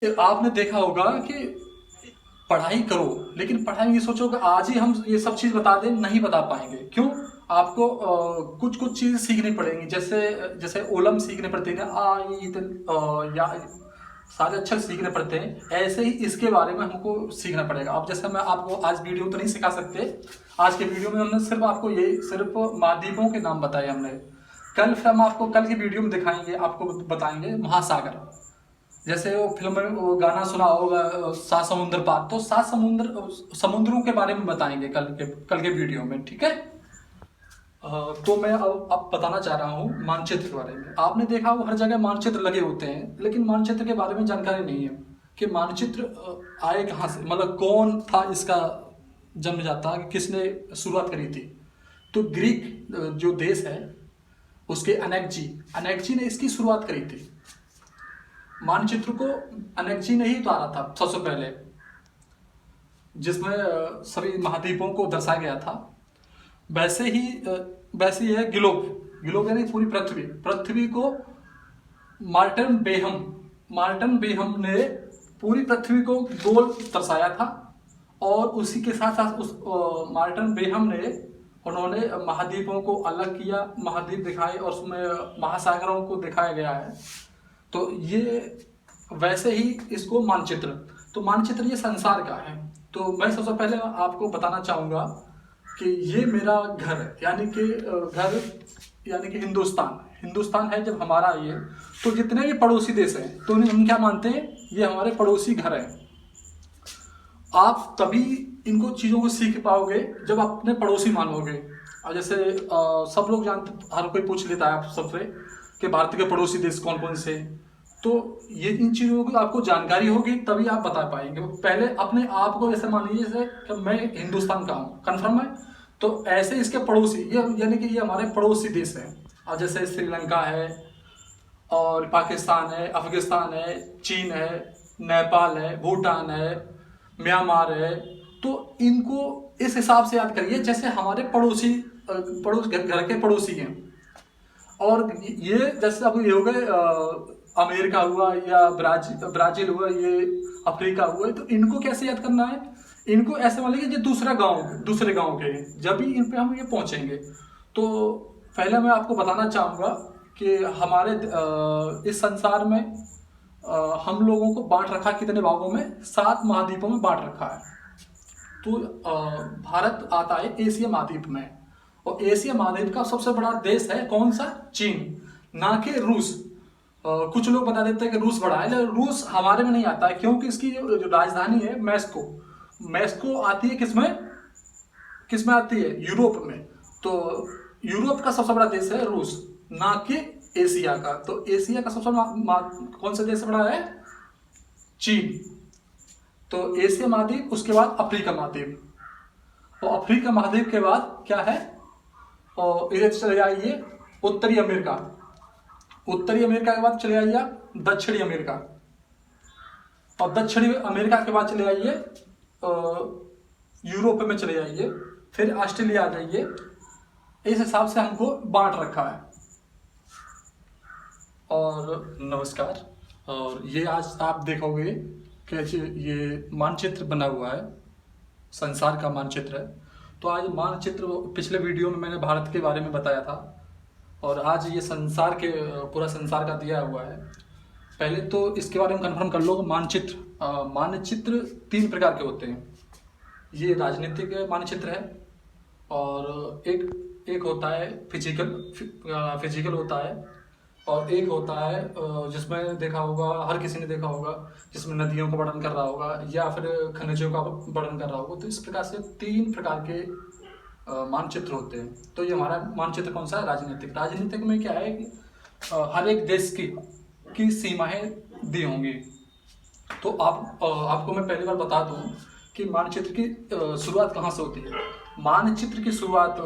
आपने देखा होगा कि पढ़ाई करो, लेकिन पढ़ाई ये सोचो कि आज ही हम ये सब चीज़ बता दें, नहीं बता पाएंगे। क्यों? आपको कुछ कुछ चीज़ सीखनी पड़ेंगी। जैसे जैसे ओलम सीखने पड़ते हैं, आ ई या सारे अक्षर सीखने पड़ते हैं, ऐसे ही इसके बारे में हमको सीखना पड़ेगा। अब जैसे मैं आपको आज वीडियो तो नहीं सिखा सकते, आज के वीडियो में हमने सिर्फ आपको ये सिर्फ महाद्वीपों के नाम बताए हमने। कल फिर हम आपको कल की वीडियो में दिखाएंगे, आपको बताएंगे महासागर। जैसे वो फिल्म में वो गाना सुना होगा, सात समुंदर पार, तो सात समुद्रों के बारे में बताएंगे कल के वीडियो में, ठीक है। तो मैं अब बताना चाह रहा हूँ मानचित्र के बारे में। आपने देखा वो हर जगह मानचित्र लगे होते हैं, लेकिन मानचित्र के बारे में जानकारी नहीं है कि मानचित्र आए कहाँ से, मतलब कौन था इसका जन्मदाता, किसने शुरुआत करी थी। तो ग्रीक जो देश है उसके अनेक्जी ने इसकी शुरुआत करी थी। मानचित्र को अनेक्जी ने ही उतारा था सबसे पहले, जिसमें सभी महाद्वीपों को दर्शाया गया था। वैसे ही है ग्लोब यानी पूरी पृथ्वी को मार्टन बेहम ने पूरी पृथ्वी को गोल दर्शाया था। और उसी के साथ साथ उस मार्टन बेहम ने उन्होंने महाद्वीपों को अलग किया, महाद्वीप दिखाए और उसमें महासागरों को दिखाया गया है। तो ये वैसे ही इसको मानचित्र ये संसार का है। तो मैं सबसे पहले आपको बताना चाहूँगा कि ये मेरा घर है, यानी कि हिंदुस्तान है जब हमारा ये। तो जितने भी पड़ोसी देश हैं तो हम क्या मानते हैं, ये हमारे पड़ोसी घर हैं। आप तभी इनको चीज़ों को सीख पाओगे जब अपने पड़ोसी मानोगे। और जैसे सब लोग जानते, हर कोई पूछ लेता है आप सबसे कि भारत के पड़ोसी देश कौन कौन से। तो ये इन चीज़ों की आपको जानकारी होगी तभी आप बता पाएंगे। पहले अपने आप को ऐसे मान लीजिए जैसे कि मैं हिंदुस्तान का हूँ, कन्फर्म है। तो ऐसे इसके पड़ोसी ये यानी कि ये हमारे पड़ोसी देश हैं। और जैसे श्रीलंका है, और पाकिस्तान है, अफगानिस्तान है, चीन है, नेपाल है, भूटान है, म्यांमार है। तो इनको इस हिसाब से याद करिए जैसे हमारे घर के पड़ोसी हैं। और ये जैसे अब ये हो गए अमेरिका हुआ या ब्राजील हुआ, ये अफ्रीका हुआ है। तो इनको कैसे याद करना है, इनको ऐसे मान लीजिए दूसरे गांव के, जब भी इन पे हम ये पहुंचेंगे। तो पहले मैं आपको बताना चाहूँगा कि हमारे इस संसार में हम लोगों को बांट रखा कितने भागों में, 7 महाद्वीपों में बांट रखा है। तो भारत आता है एशिया महाद्वीप में। और एशिया महाद्वीप का सबसे बड़ा देश है कौन सा? चीन, ना कि रूस। कुछ लोग बता देते हैं कि रूस बड़ा है, लेकिन रूस हमारे में नहीं आता है, क्योंकि इसकी जो राजधानी है मैस्को आती है किसमें आती है? यूरोप में। तो यूरोप का सबसे बड़ा देश है रूस, ना कि एशिया का। तो एशिया का सबसे कौन सा देश बड़ा है? चीन। तो एशिया महाद्वीप, उसके बाद अफ्रीका महाद्वीप, और अफ्रीका महाद्वीप के बाद क्या है? और इधर चले जाइए उत्तरी अमेरिका के बाद चले आइए दक्षिणी अमेरिका, और दक्षिणी अमेरिका के बाद चले आइए यूरोप में चले जाइए, फिर ऑस्ट्रेलिया आ जाइए। इस हिसाब से हमको बांट रखा है। और नमस्कार। और ये आज आप देखोगे कि ये मानचित्र बना हुआ है, संसार का मानचित्र है। तो आज मानचित्र, पिछले वीडियो में मैंने भारत के बारे में बताया था, और आज ये पूरा संसार का दिया हुआ है। पहले तो इसके बारे में कंफर्म कर लो। मानचित्र 3 प्रकार के होते हैं। ये राजनीतिक मानचित्र है, और एक होता है फिजिकल होता है, और एक होता है जिसमें देखा होगा, हर किसी ने देखा होगा, जिसमें नदियों का वर्णन कर रहा होगा या फिर खनिजों का वर्णन कर रहा होगा। तो इस प्रकार से 3 प्रकार के मानचित्र होते हैं। तो ये हमारा मानचित्र कौन सा है? राजनीतिक में क्या है कि हर एक देश की सीमाएं दी होंगी। तो आपको मैं पहली बार बता दूं कि मानचित्र की शुरुआत कहाँ से होती है। मानचित्र की शुरुआत